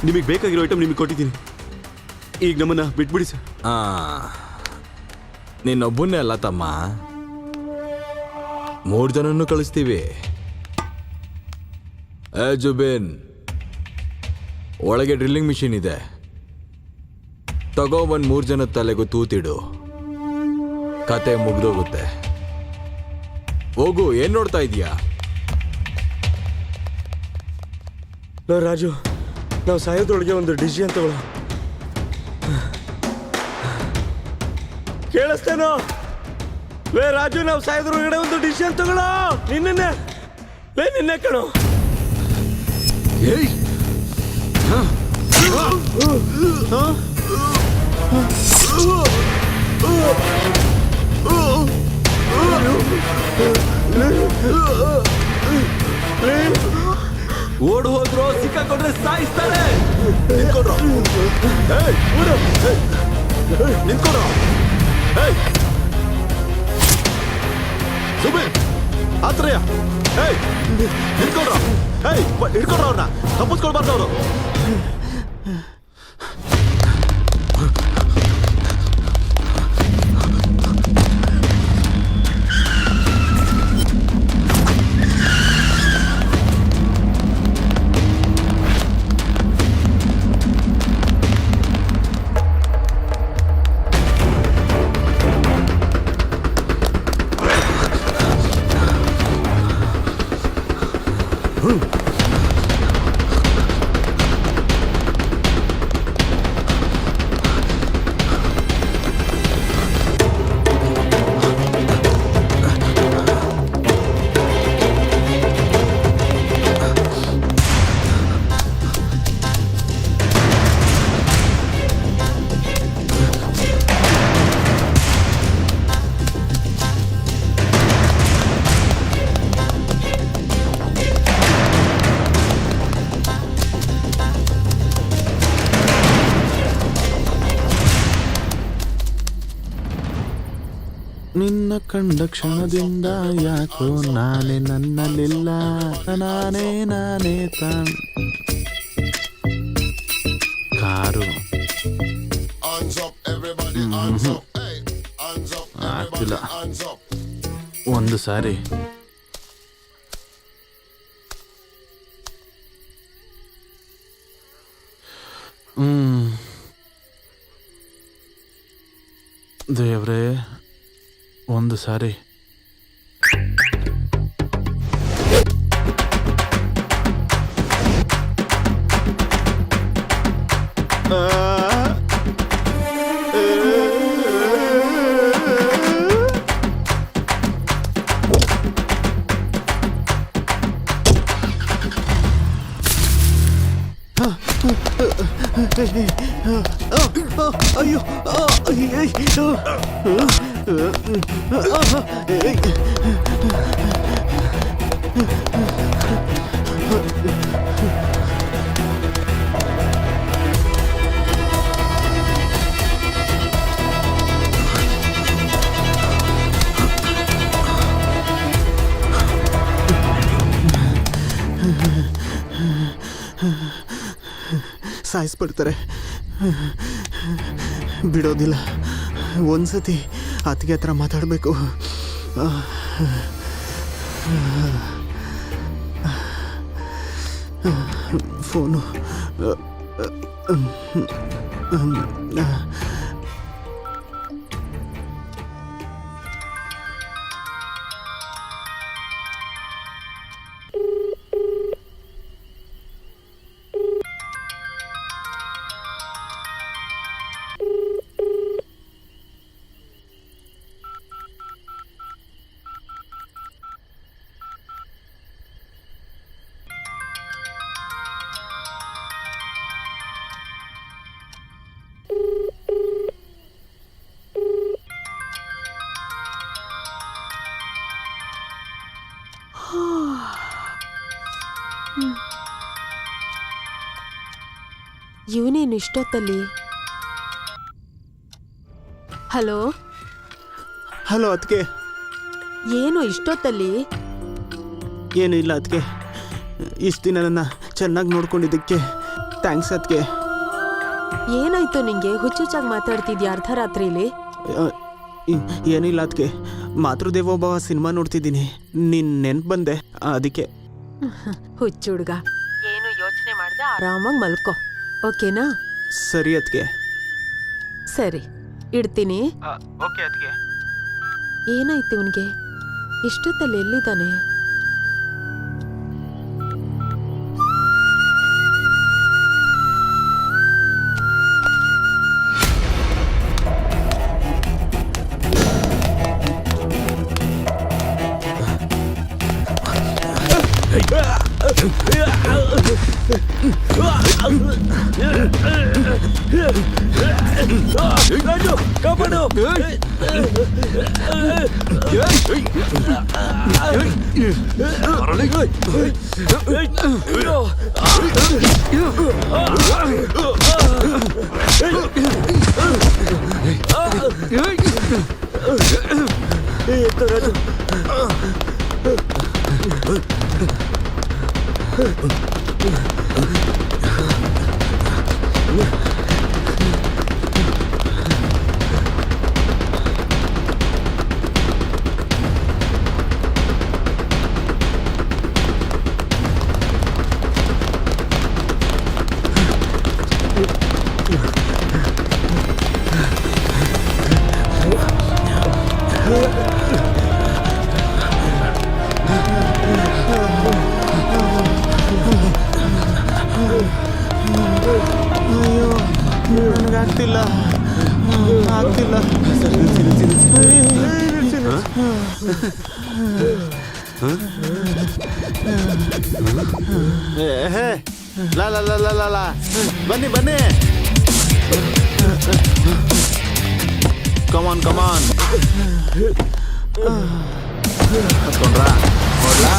ನಿಮಗೆ ಬೇಕಾಗಿರೋ ಐಟಮ್ ನಿಮಗೆ ಕೊಟ್ಟಿದ್ದೀನಿ. ಈಗ ನಮ್ಮನ್ನ ಬಿಟ್ಬಿಡಿ ಸರ್. ನೀನೊಬ್ಬನೇ ಅಲ್ಲ ತಮ್ಮ, 3 ಜನನ್ನು ಕಳಿಸ್ತೀವಿ. ಜುಬೇನ್, ಒಳಗೆ ಡ್ರಿಲ್ಲಿಂಗ್ ಮಿಷಿನ್ ಇದೆ, ತಗೋಬಂದು 3 ಜನದ ತಲೆಗೂ ತೂತಿಡು, ಕತೆ ಮುಗ್ದೋಗುತ್ತೆ. ಹೋಗು, ಏನ್ ನೋಡ್ತಾ ಇದೀಯಾ? ರಾಜು, ನಾವು ಸಾಯೋದ್ರೊಳಗೆ ಒಂದು ಡಿಸಿಷನ್ ತಗೊಳ್ಳೋ. ಕೇಳಿಸ್ತೇನೋ? ರಾಜು, ನಾವು ಸಾಯೋದ್ರೊಳಗಡೆ ಒಂದು ಡಿಸಿಷನ್ ತಗೊಳ್ಳೋ. ನಿನ್ನೆ ಕಣೋ. ಓಡ್ ಹೋದ್ರು ಸಿಕ್ಕಾಕೊಂಡ್ರೆ ಸಾಯಿಸ್ತಾರೆ. ನಿಂತ್ಕೊಡ್ರು, ನಿಂತ್ಕೊಡ್ರು. ಸುಬೀರ್, ಆತ್ರಯ್ಯ, ನಿಂತ್ಕೊಡ್ರು. ಹಿಡ್ಕೊಡ್ರು ಅವ್ರನ್ನ, ತಪ್ಪಿಸ್ಕೊಳ್ಬಾರ್ದು ಅವರು. ನಿನ್ನ ಕಂಡ ಕ್ಷಣದಿಂದ ಯಾಕೋ ನಾನೇ ನನ್ನಲ್ಲಿಲ್ಲ, ನಾನೇ ಕಾರು ಆಗ್ತಿಲ್ಲ. ಒಂದು ಸಾರಿ ದೇವ್ರೇ, ಒಂದು ಸಾರಿ ಅಯ್ಯೋ, ಸಾಯಿಸ್ಬಿಡ್ತಾರೆ, ಬಿಡೋದಿಲ್ಲ. ಒಂದ್ಸತಿ ಅತ್ತಿಗೆ ಹತ್ರ ಮಾತಾಡಬೇಕು. ಫೋನು ಇವನೇನು ಇಷ್ಟೊತ್ತಲ್ಲಿ? ಹಲೋ ಹಲೋ ಅದಕ್ಕೆ. ಏನು ಇಷ್ಟೊತ್ತಲ್ಲಿ? ಏನೂ ಇಲ್ಲ ಅದಕ್ಕೆ. ಇಷ್ಟು ದಿನ ನನ್ನ ಚೆನ್ನಾಗಿ ನೋಡ್ಕೊಂಡಿದ್ದಕ್ಕೆ ಥ್ಯಾಂಕ್ಸ್ ಅದಕ್ಕೆ. ಏನಾಯ್ತು ನಿಂಗೆ? ಹುಚ್ಚುಚ್ಚಾಗಿ ಮಾತಾಡ್ತಿದ್ಯಾ ಅರ್ಧರಾತ್ರಿಲಿ? ಏನಿಲ್ಲ ಅದಕ್ಕೆ, ಮಾತೃದೇವೋಭವ ಸಿನಿಮಾ ನೋಡ್ತಿದ್ದೀನಿ, ನಿನ್ ನೆನ್ಪು ಬಂದೆ ಅದಕ್ಕೆ. ಹುಚ್ಚು ಹುಡ್ಗ, ಏನು ಯೋಚನೆ ಮಾಡ್ದೆ ಆರಾಮಾಗಿ ಮಲ್ಕೋ, ಓಕೆನಾ? ಸರಿ ಅದಕ್ಕೆ. ಸರಿ, ಇಡ್ತೀನಿ. ಓಕೆ ಅದಕ್ಕೆ. ಏನಾಯ್ತು ಇವನ್ಗೆ? ಇಷ್ಟೊತ್ತಲ್ಲಿ ಎಲ್ಲಿದ್ದಾನೆ? ರಾಜು ಕಾಪಾಡು. ಎತ್ತು ರಾಜು. ಅಯ್ಯೋ, ನನಗಾಗ್ತಿಲ್ಲ, ಆಗ್ತಿಲ್ಲ. ಲಾ ಲಾ ಲಾ ಲಾ ಲಾ ಲಾ. ಬನ್ನಿ ಬನ್ನಿ, ಕಮಾನ್ ಕಮಾನ್. ಹತ್ಕೊಂಡ್ರಾ? ನೋಡ್ಲಾ?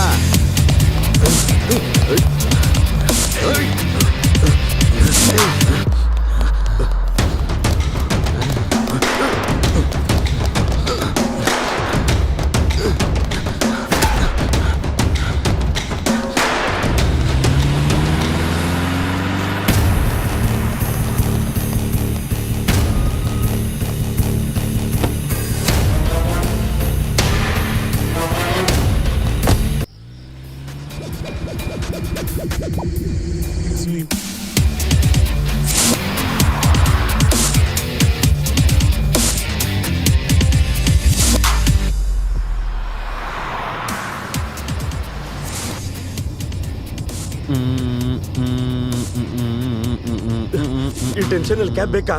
ಈ ಟೆನ್ಷನ್ ಅಲ್ಲಿ ಕ್ಯಾಬ್ ಬೇಕಾ?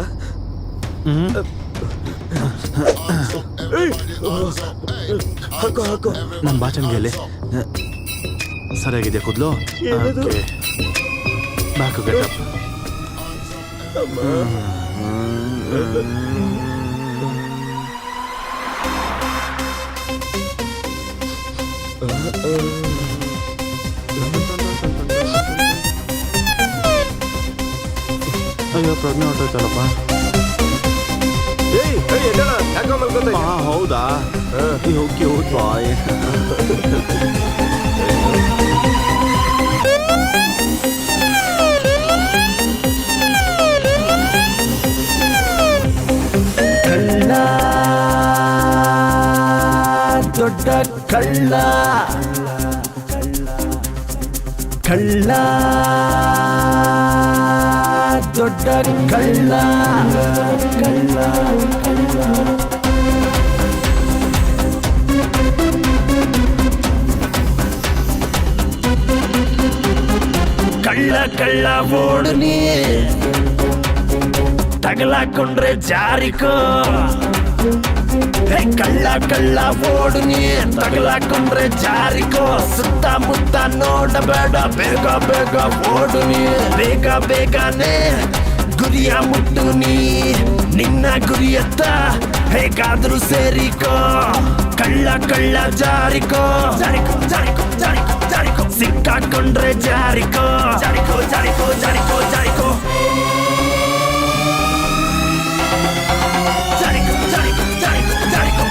ಹಾಕೋ ಹಾಕೋ. ನಮ್ಮ ಬಾಚನ್ಗೆಲೆ ಸರಿಯಾಗಿದೆಯಾ ಕೂದಲು? ಏನದು? Back getup. ಅಯ್ಯೋ, ಪ್ರಜ್ಞೆ ಹೊರಟೋಯ್ತಲ್ಲಪ್ಪ. ಹೌದಾ? ಕ್ಯೂಟ್ ಬಾಯ್. ಕಳ್ಳ ದೊಡ್ಡ ಕಳ್ಳ, ಕಳ್ಳ ದೊಡ್ಡ ಕಳ್ಳ, ಕಳ್ಳ ಕಳ್ಳ ಕಳ್ಳ ಓಡು ನೀ, ತಗಲಾಕೊಂಡ್ರೆ ಜಾರಿಕೋ. ಕಳ್ಳ ಕಳ್ಳ ಓಡು ನೀ, ತಗಲಾಕೊಂಡ್ರೆ ಜಾರಿಕೋ. ಸುತ್ತಮುತ್ತ ನೋಡಬೇಡ, ಬೇಗ ಬೇಗ ಓಡು ನೀ. ಬೇಗ ಬೇಗನೆ ಗುರಿಯ ಮುಟ್ಟು ನೀ, ನಿನ್ನ ಗುರಿಯತ್ತ ಹೇಗಾದ್ರೂ ಸೇರಿಕೋ. ಕಳ್ಳ ಕಳ್ಳ ಜಾರಿಕೋ, ಜಾರಿಕೋ ಜಾರಿಕೋ ಜಾರಿಕೋ ಜಾರಿಕೋ. ಸಿಕ್ಕಾಕೊಂಡ್ರೆ ಜಾರಿಕೋ, ಜಾರಿಕೋ ಜಾರಿಕೋ ಜಾರಿಕೋ ಜಾರಿಕೋ. ಜಾರಿಕೋ ಜಾರಿಕೋ ಜಾರಿಕೋ ಜಾರಿಕೋ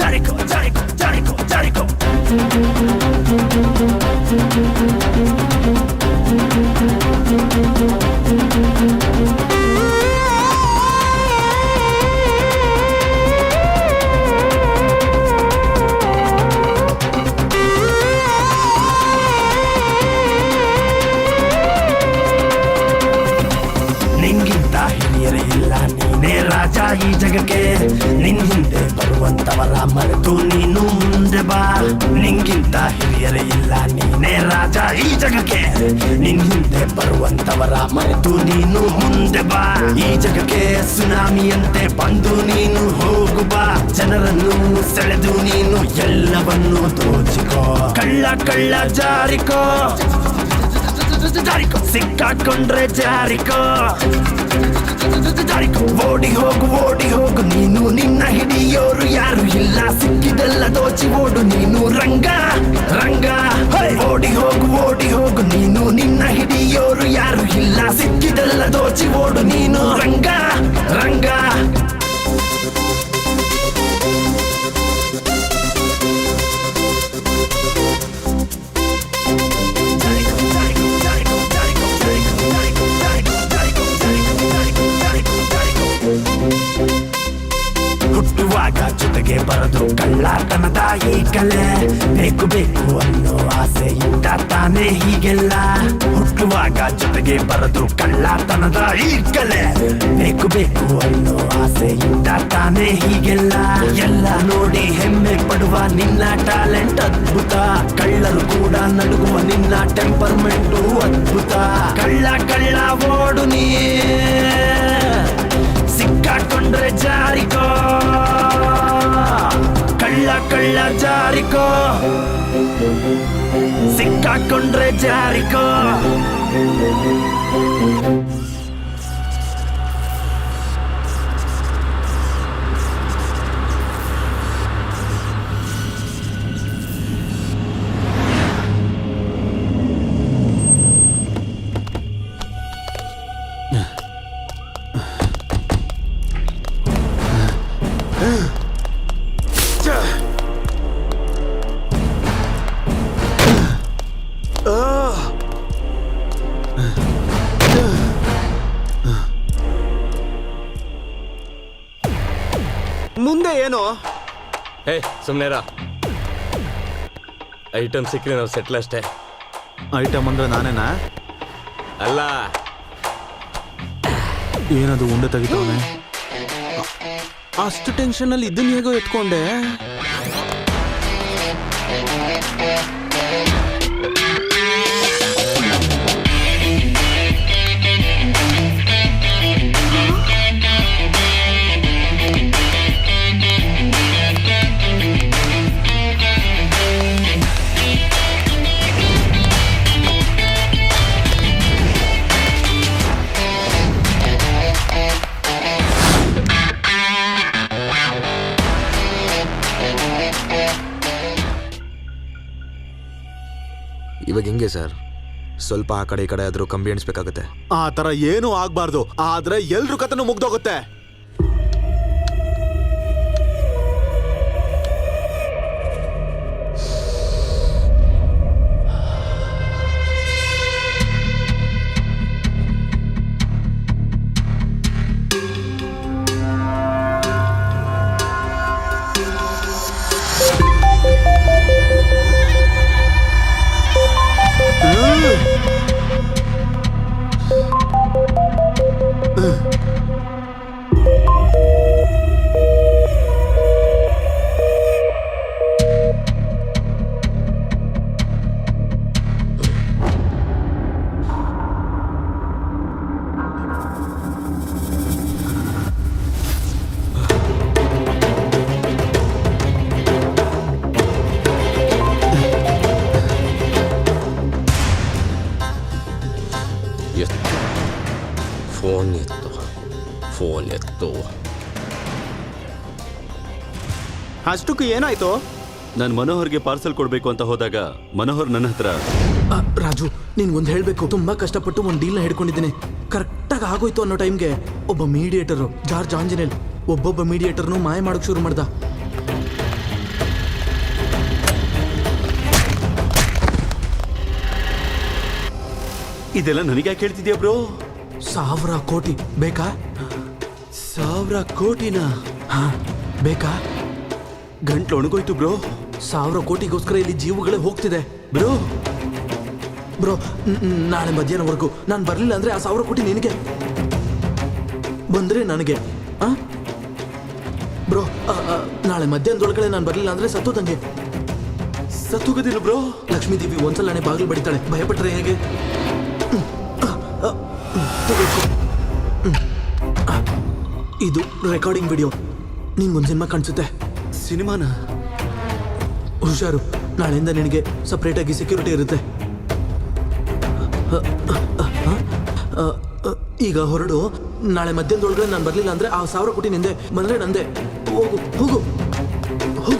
ಜಾರಿಕೋ ಜಾರಿಕೋ ಜಾರಿಕೋ ಜಾರಿಕೋ. ಈ ಜಗಕ್ಕೆ ನಿನ್ ಹಿಂದೆ ಬರುವಂತವರ ಮರೆತು ನೀನು ಮುಂದೆ ಬಾ ನಿಂಗಿಂತ ಹಿರಿಯರೇ ಇಲ್ಲ ನೀನೇ ರಾಜ ಈ ಜಗಕ್ಕೆ ನಿನ್ ಹಿಂದೆ ಬರುವಂತವರ ಮರೆತು ನೀನು ಮುಂದೆ ಬಾ ಈ ಜಗಕ್ಕೆ ಸುನಾಮಿಯಂತೆ ಬಂದು ನೀನು ಹೋಗು ಬಾ ಜನರನ್ನು ಸೆಳೆದು ನೀನು ಎಲ್ಲವನ್ನೂ ದೋಚಿಕೋ ಕಳ್ಳ ಕಳ್ಳ ಜಾರಿಕೋ ಜಾರಿಕೋ ಸಿಕ್ಕಾಕೊಂಡ್ರೆ ಜಾರಿಕೋ ಜಾರಿಕೋ ಓಡಿ ಹೋಗು ನೀನು ನಿನ್ನ ಹಿಡಿಯೋರು ಯಾರು ಇಲ್ಲ ಸಿಕ್ಕಿದೆಲ್ಲ ದೋಚಿ ಓಡು ನೀನು ರಂಗ ರಂಗ ಓಡಿ ಹೋಗು ನೀನು ನಿನ್ನ ಹಿಡಿಯೋರು ಯಾರು ಇಲ್ಲ ಸಿಕ್ಕಿದೆಲ್ಲ ದೋಚಿ ಓಡು ನೀನು ರಂಗ ರಂಗ ಹುಟ್ಟುವಾಗ ಜೊತೆಗೆ ಬರೋದು ಕಳ್ಳತನದ ಈ ಕಲೆ ಬೇಕು ಬೇಕು ಅನ್ನೋ ಆಸೆಯಿಂದ ತಾನೇ ಹೀಗೆಲ್ಲ ಹುಟ್ಟುವಾಗ ಜೊತೆಗೆ ಬರೋದು ಕಳ್ಳತನದ ಈ ಕಲೆ ಬೇಕು ಬೇಕು ಅನ್ನೋ ಆಸೆಯಿಂದ ತಾನೇ ಹೀಗೆಲ್ಲ ಎಲ್ಲ ನೋಡಿ ಹೆಮ್ಮೆ ಪಡುವ ನಿನ್ನ ಟ್ಯಾಲೆಂಟ್ ಅದ್ಭುತ ಕಳ್ಳರು ಕೂಡ ನಡುಗುವ ನಿನ್ನ ಟೆಂಪರ್ಮೆಂಟು ಅದ್ಭುತ ಕಳ್ಳ ಕಳ್ಳ ಓಡು ನೀ ಸಿಕ್ಕಾಕೊಂಡ್ರೆ ಜಾರಿಕೋ ಕಳ್ಳ ಕಳ್ಳ ಜಾರಿಕೋ ಸಿಕ್ಕಾಕೊಂಡ್ರೆ ಜಾರಿಕೋ ಮುಂದೆ ಏನು? ಹೇ ಸುಮ್ನೆರಾ ಐಟಮ್ ಸಿಕ್ಕರೆ ನಾವು ಸೆಟ್ಲ್ ಅಷ್ಟೇ. ಐಟಮ್ ಅಂದ್ರೆ ನಾನೇನಾ? ಅಲ್ಲ ಏನದು ಉಂಡೆ ತೆಗಿತಾವನೆ? ಅಷ್ಟು ಟೆನ್ಷನಲ್ಲಿ ಇದನ್ನ ಹೇಗೋ ಎತ್ಕೊಂಡೆ? ಇವಾಗ ಹೆಂಗೆ ಸರ್? ಸ್ವಲ್ಪ ಆ ಕಡೆ ಈ ಕಡೆ ಆದರೂ ಕಂಬಿ ಎಣಿಸ್ಬೇಕಾಗತ್ತೆ. ಆ ತರ ಏನೂ ಆಗ್ಬಾರ್ದು, ಆದ್ರೆ ಎಲ್ರ ಕಥೆನೂ ಮುಗ್ದೋಗುತ್ತೆ. ಫೋನ್ ಎತ್ತು. ಅಷ್ಟಕ್ಕೆ ಏನಾಯ್ತು? ನಾನು ಮನೋಹರ್ಗೆ ಪಾರ್ಸಲ್ ಕೊಡಬೇಕು ಅಂತ ಹೋದಾಗ ಮನೋಹರ್ ನನ್ನ ಹತ್ರ ರಾಜು ನಿನ್ಗೊಂದು ಹೇಳಬೇಕು, ತುಂಬಾ ಕಷ್ಟಪಟ್ಟು ಒಂದು ಡೀಲ್ನ ಹಿಡ್ಕೊಂಡಿದ್ದೀನಿ. ಕರೆಕ್ಟಾಗಿ ಆಗೋಯ್ತು ಅನ್ನೋ ಟೈಮ್ಗೆ ಒಬ್ಬ ಮೀಡಿಯೇಟರು ಜಾರ್ಜ್ ಆಂಜನೇಲ್ ಒಬ್ಬೊಬ್ಬ ಮೀಡಿಯೇಟರ್ನು ಮಾಯ ಮಾಡೋಕೆ ಶುರು ಮಾಡ್ದ. ಇದೆಲ್ಲ ನನಗೆ ಯಾಕೆ ಹೇಳ್ತಿದ್ಯಾ ಬ್ರೋ? 1000 ಕೋಟಿ ಬೇಕಾ? 1000 ಕೋಟಿನ? ಹಾ ಬೇಕಾ? ಗಂಟ್ಲು ಒಣಗೋಯ್ತು ಬ್ರೋ. 1000 ಕೋಟಿಗೋಸ್ಕರ ಇಲ್ಲಿ ಜೀವಗಳೇ ಹೋಗ್ತಿದೆ ಬ್ರೋ. ಬ್ರೋ ನಾಳೆ ಮಧ್ಯಾಹ್ನವರೆಗೂ ನಾನು ಬರಲಿಲ್ಲ ಅಂದ್ರೆ ಆ 1000 ಕೋಟಿ ನಿನಗೆ, ಬಂದ್ರೆ ನನಗೆ. ಬ್ರೋ ನಾಳೆ ಮಧ್ಯಾಹ್ನದೊಳಗಡೆ ನಾನು ಬರಲಿಲ್ಲ ಅಂದ್ರೆ ಸತ್ತೋದಂಗೆ. ಸತ್ತೋಗೋದಿಲ್ಲ ಬ್ರೋ. ಲಕ್ಷ್ಮೀ ದೇವಿ ಒಂದ್ಸಲನೇ ಬಾಗಿಲು ಬಡಿತಾಳೆ, ಭಯಪಟ್ರೆ ಹೇಗೆ? ತಗೊಳ್ಕೊ. ಇದು ರೆಕಾರ್ಡಿಂಗ್ ವಿಡಿಯೋ. ನಿನ್ಗೊಂದು ಸಿನಿಮಾ ಕಾಣಿಸುತ್ತೆ. ಸಿನಿಮಾನ? ಹುಷಾರು, ನಾಳೆಯಿಂದ ನಿನಗೆ ಸಪ್ರೇಟಾಗಿ ಸೆಕ್ಯೂರಿಟಿ ಇರುತ್ತೆ. ಈಗ ಹೊರಡು. ನಾಳೆ ಮಧ್ಯಾಹ್ನದೊಳಗಡೆ ನಾನು ಬರಲಿಲ್ಲ ಅಂದ್ರೆ ಆ 1000 ಕೋಟಿ ನಿಂದೆ, ಬಂದ್ರೆ ನಂದೆ. ಹೋಗು ಹೋಗು ಹೋಗು.